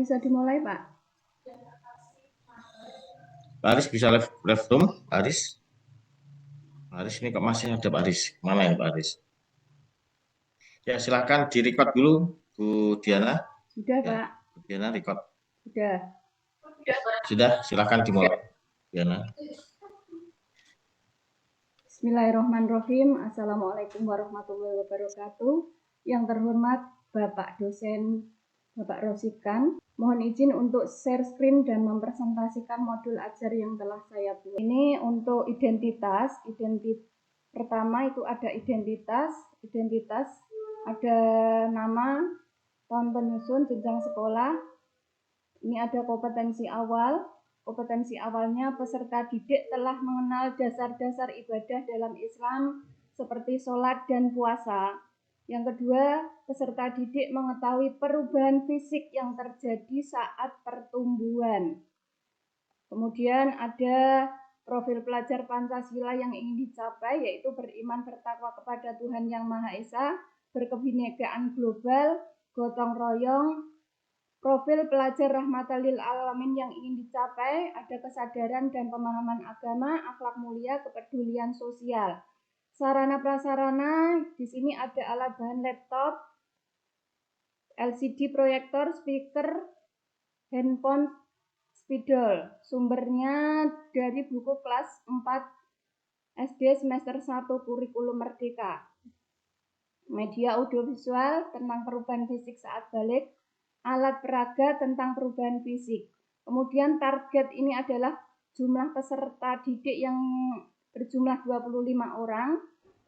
bisa dimulai, Pak. Pak Aris bisa live room, Pak Aris? Pak Aris ini kok masih ada Pak Aris? Mana ya Pak Aris? Ya silakan di record dulu Bu Diana. Sudah, ya, Pak. Bu Diana record. Sudah, silakan dimulai Diana. Bismillahirrahmanirrahim. Assalamualaikum warahmatullahi wabarakatuh. Yang terhormat Bapak dosen Bapak Rosikan, mohon izin untuk share screen dan mempresentasikan modul ajar yang telah saya buat. Ini untuk identitas. Pertama itu ada identitas, ada nama, tahun penyusun, jenjang sekolah. Ini ada kompetensi awal. Kompetensi awalnya peserta didik telah mengenal dasar-dasar ibadah dalam Islam seperti sholat dan puasa. Yang kedua, peserta didik mengetahui perubahan fisik yang terjadi saat pertumbuhan. Kemudian ada profil pelajar Pancasila yang ingin dicapai, yaitu beriman bertakwa kepada Tuhan Yang Maha Esa, berkebinekaan global, gotong royong. Profil pelajar rahmatan lil alamin yang ingin dicapai, ada kesadaran dan pemahaman agama, akhlak mulia, kepedulian sosial. Sarana prasarana di sini ada alat bahan laptop, LCD proyektor, speaker, handphone, spidol. Sumbernya dari buku kelas 4 SD semester 1 kurikulum Merdeka. Media audiovisual tentang perubahan fisik saat balik, alat peraga tentang perubahan fisik. Kemudian target ini adalah jumlah peserta didik yang berjumlah 25 orang,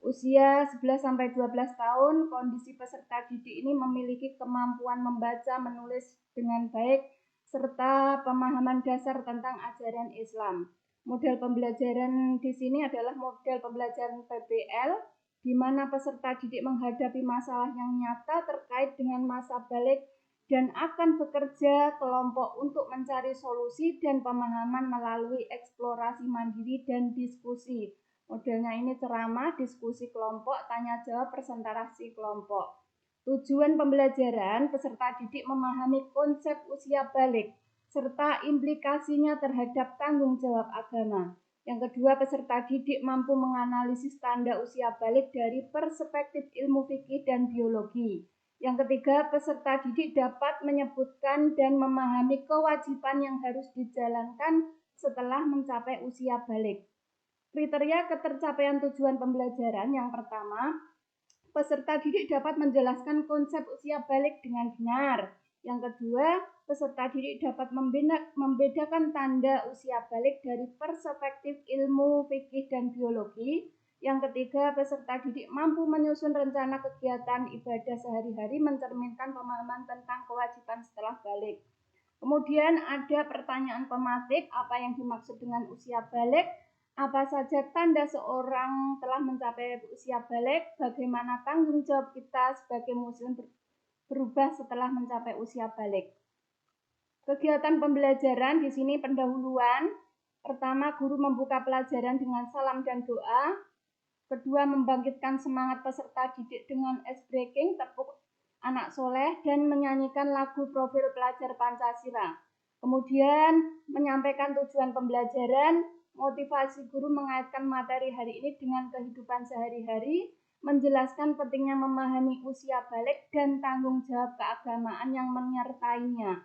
usia 11-12 tahun. Kondisi peserta didik ini memiliki kemampuan membaca, menulis dengan baik, serta pemahaman dasar tentang ajaran Islam. Model pembelajaran di sini adalah model pembelajaran PBL, di mana peserta didik menghadapi masalah yang nyata terkait dengan masa balik dan akan bekerja kelompok untuk mencari solusi dan pemahaman melalui eksplorasi mandiri dan diskusi. Modelnya ini ceramah, diskusi kelompok, tanya jawab, presentasi kelompok. Tujuan pembelajaran, peserta didik memahami konsep usia balik serta implikasinya terhadap tanggung jawab agama. Yang kedua, peserta didik mampu menganalisis tanda usia balik dari perspektif ilmu fikih dan biologi. Yang ketiga, peserta didik dapat menyebutkan dan memahami kewajiban yang harus dijalankan setelah mencapai usia balik. Kriteria ketercapaian tujuan pembelajaran yang pertama, peserta didik dapat menjelaskan konsep usia balik dengan benar. Yang kedua, peserta didik dapat membedakan tanda usia balik dari perspektif ilmu fikih dan biologi. Yang ketiga, peserta didik mampu menyusun rencana kegiatan ibadah sehari-hari mencerminkan pemahaman tentang kewajiban setelah balik. Kemudian ada pertanyaan pematik, apa yang dimaksud dengan usia balik, apa saja tanda seorang telah mencapai usia balik, bagaimana tanggung jawab kita sebagai muslim berubah setelah mencapai usia balik. Kegiatan pembelajaran di sini pendahuluan. Pertama, guru membuka pelajaran dengan salam dan doa. Kedua, membangkitkan semangat peserta didik dengan ice breaking, tepuk anak soleh, dan menyanyikan lagu profil pelajar Pancasila. Kemudian, menyampaikan tujuan pembelajaran, motivasi guru mengaitkan materi hari ini dengan kehidupan sehari-hari, menjelaskan pentingnya memahami usia balik dan tanggung jawab keagamaan yang menyertainya.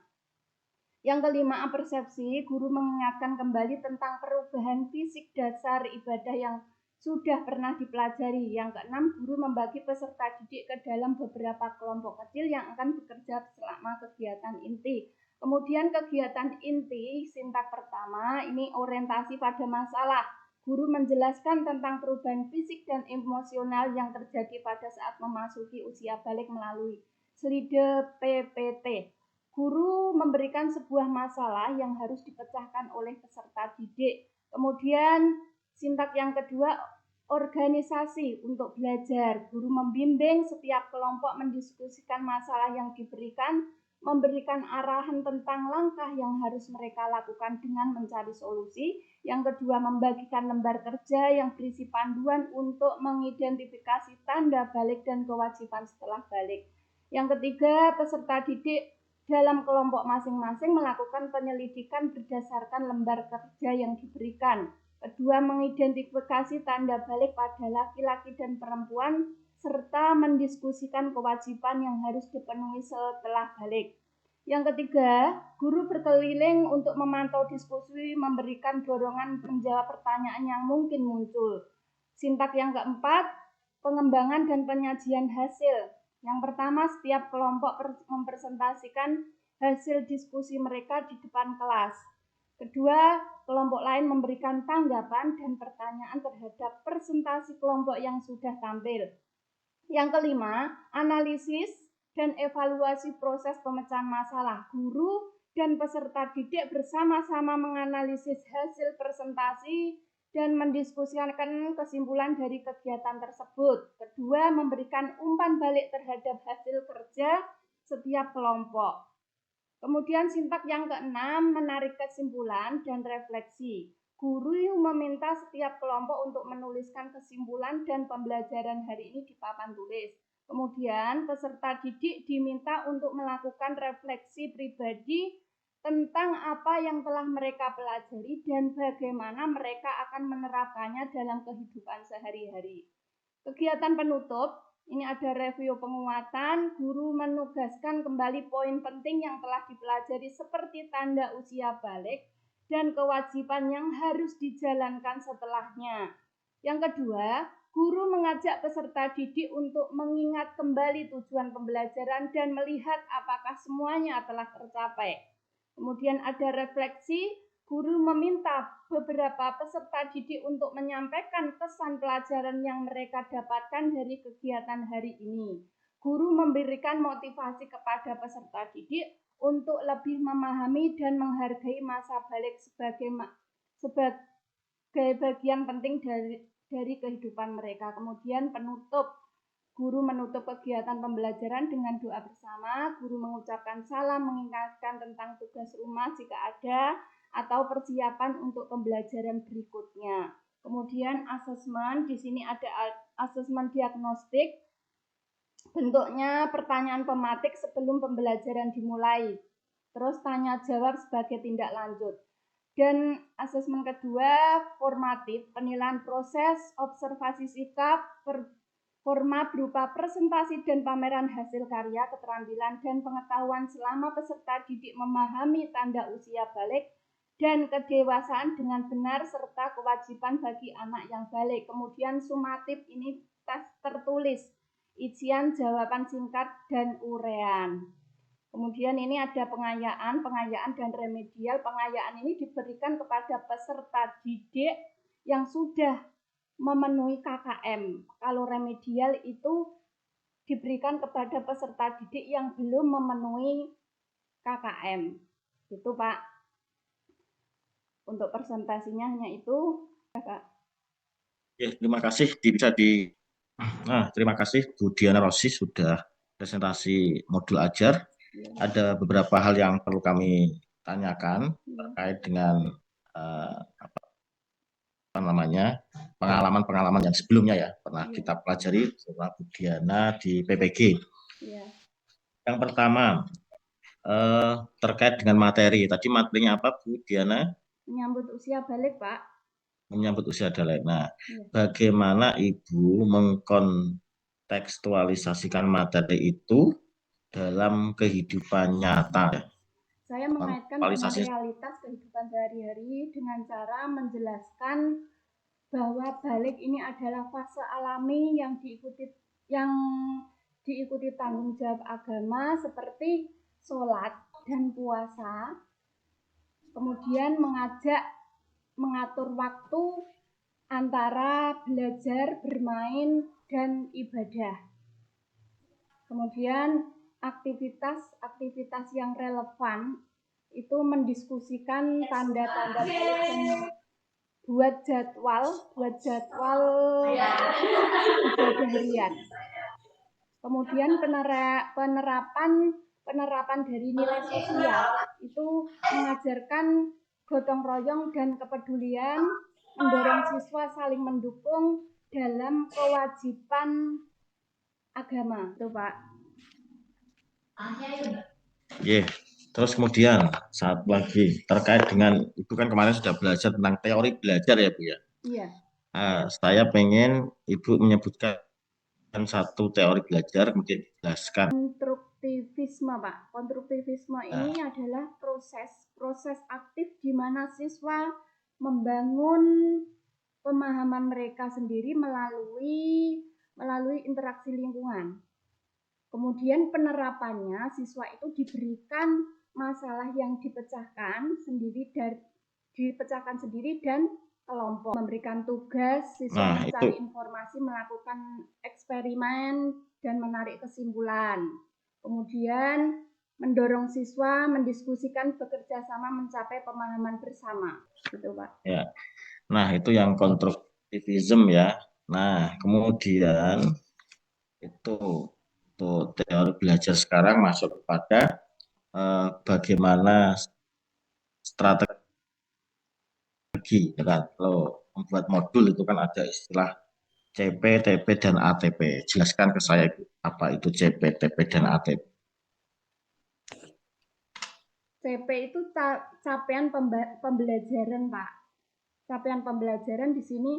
Yang kelima, persepsi, guru mengingatkan kembali tentang perubahan fisik dasar ibadah yang sudah pernah dipelajari. Yang keenam, guru membagi peserta didik ke dalam beberapa kelompok kecil yang akan bekerja selama kegiatan inti. Kemudian kegiatan inti, sintak pertama, ini orientasi pada masalah. Guru menjelaskan tentang perubahan fisik dan emosional yang terjadi pada saat memasuki usia balik melalui slide PPT. Guru memberikan sebuah masalah yang harus dipecahkan oleh peserta didik. Kemudian sintak yang kedua, organisasi untuk belajar. Guru membimbing setiap kelompok mendiskusikan masalah yang diberikan, memberikan arahan tentang langkah yang harus mereka lakukan dengan mencari solusi. Yang kedua, membagikan lembar kerja yang berisi panduan untuk mengidentifikasi tanda balik dan kewajiban setelah balik. Yang ketiga, peserta didik dalam kelompok masing-masing melakukan penyelidikan berdasarkan lembar kerja yang diberikan. Kedua, mengidentifikasi tanda balik pada laki-laki dan perempuan, serta mendiskusikan kewajiban yang harus dipenuhi setelah balik. Yang ketiga, guru berkeliling untuk memantau diskusi, memberikan dorongan menjawab pertanyaan yang mungkin muncul. Sintak yang keempat, pengembangan dan penyajian hasil. Yang pertama, setiap kelompok mempresentasikan hasil diskusi mereka di depan kelas. Kedua, kelompok lain memberikan tanggapan dan pertanyaan terhadap presentasi kelompok yang sudah tampil. Yang kelima, analisis dan evaluasi proses pemecahan masalah. Guru dan peserta didik bersama-sama menganalisis hasil presentasi dan mendiskusikan kesimpulan dari kegiatan tersebut. Kedua, memberikan umpan balik terhadap hasil kerja setiap kelompok. Kemudian sintak yang keenam, menarik kesimpulan dan refleksi. Guru meminta setiap kelompok untuk menuliskan kesimpulan dan pembelajaran hari ini di papan tulis. Kemudian peserta didik diminta untuk melakukan refleksi pribadi tentang apa yang telah mereka pelajari dan bagaimana mereka akan menerapkannya dalam kehidupan sehari-hari. Kegiatan penutup, ini ada review penguatan, guru menugaskan kembali poin penting yang telah dipelajari seperti tanda usia balik dan kewajiban yang harus dijalankan setelahnya. Yang kedua, guru mengajak peserta didik untuk mengingat kembali tujuan pembelajaran dan melihat apakah semuanya telah tercapai. Kemudian ada refleksi, guru meminta beberapa peserta didik untuk menyampaikan kesan pelajaran yang mereka dapatkan dari kegiatan hari ini. Guru memberikan motivasi kepada peserta didik untuk lebih memahami dan menghargai masa balik sebagai bagian penting dari kehidupan mereka. Kemudian penutup, guru menutup kegiatan pembelajaran dengan doa bersama. Guru mengucapkan salam, mengingatkan tentang tugas rumah jika ada, atau persiapan untuk pembelajaran berikutnya. Kemudian asesmen, di sini ada asesmen diagnostik. Bentuknya pertanyaan pematik sebelum pembelajaran dimulai. Terus tanya jawab sebagai tindak lanjut. Dan asesmen kedua, formatif, penilaian proses, observasi sikap, forma berupa presentasi dan pameran hasil karya, keterampilan, dan pengetahuan selama peserta didik memahami tanda usia balik dan kedewasaan dengan benar serta kewajiban bagi anak yang balik. Kemudian sumatif, ini tes tertulis, isian, jawaban singkat, dan uraian. Kemudian ini ada pengayaan dan remedial. Pengayaan ini diberikan kepada peserta didik yang sudah memenuhi KKM. Kalau remedial itu diberikan kepada peserta didik yang belum memenuhi KKM. Itu Pak. Untuk presentasinya hanya itu, Pak. Ya, terima kasih terima kasih Bu Diana Rosi sudah presentasi modul ajar. Ada beberapa hal yang perlu kami tanyakan terkait dengan pengalaman-pengalaman yang sebelumnya ya pernah kita pelajari setelah Bu Diana di PPG. Yang pertama terkait dengan materi. Tadi materinya apa Bu Diana? Menyambut usia balik Pak. Menyambut usia balik. Nah, bagaimana Ibu mengkontekstualisasikan materi itu dalam kehidupan nyata? Saya mengaitkan dengan realitas kehidupan sehari-hari dengan cara menjelaskan bahwa balik ini adalah fase alami yang diikuti tanggung jawab agama seperti sholat dan puasa. Kemudian mengatur waktu antara belajar, bermain, dan ibadah. Kemudian aktivitas yang relevan itu mendiskusikan tanda-tanda balik dan buat jadwal ibadah harian. Kemudian penerapan dari nilai sosial itu mengajarkan gotong royong dan kepedulian, mendorong siswa saling mendukung dalam kewajiban agama, tuh Pak. Ya, terus kemudian satu lagi terkait dengan Ibu kan kemarin sudah belajar tentang teori belajar ya Bu ya. Iya, Saya pengen Ibu menyebutkan satu teori belajar kemudian dijelaskan. konstruktivisme Pak. Konstruktivisme Nah, ini adalah proses aktif di mana siswa membangun pemahaman mereka sendiri melalui interaksi lingkungan. Kemudian penerapannya siswa itu diberikan masalah yang dipecahkan sendiri dan kelompok, memberikan tugas, siswa nah itu mencari informasi, melakukan eksperimen dan menarik kesimpulan. Kemudian mendorong siswa mendiskusikan, bekerja sama mencapai pemahaman bersama, gitu Pak. ya. Nah, itu yang konstruktivisme ya. Nah, kemudian itu untuk teori belajar sekarang masuk kepada bagaimana strategi ya kan. Kalau membuat modul itu kan ada istilah CP, TP, dan ATP. Jelaskan ke saya apa itu CP, TP, dan ATP. CP itu capaian pembelajaran, Pak. Capaian pembelajaran di sini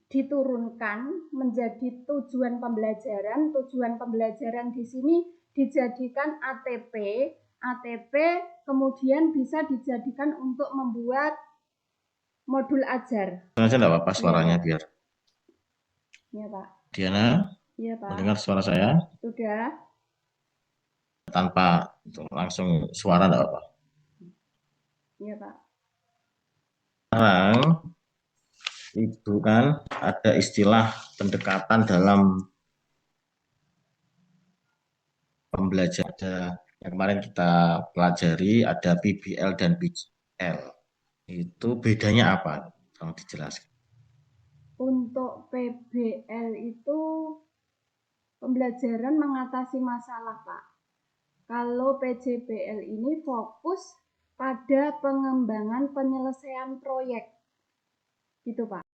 diturunkan menjadi tujuan pembelajaran. Tujuan pembelajaran di sini dijadikan ATP. ATP kemudian bisa dijadikan untuk membuat modul ajar. Sengaja enggak apa-apa Iya, suaranya Pak. biar Iya, Pak. Diana Iya, Pak. mendengar suara saya Sudah. tanpa langsung suara enggak apa-apa. Iya, Pak. Sekarang itu kan ada istilah pendekatan dalam pembelajaran. Ada yang kemarin kita pelajari ada PBL dan PJL. Itu bedanya apa? Tolong dijelaskan. Untuk PBL itu pembelajaran mengatasi masalah, Pak. Kalau PJBL ini fokus pada pengembangan penyelesaian proyek. Gitu, Pak.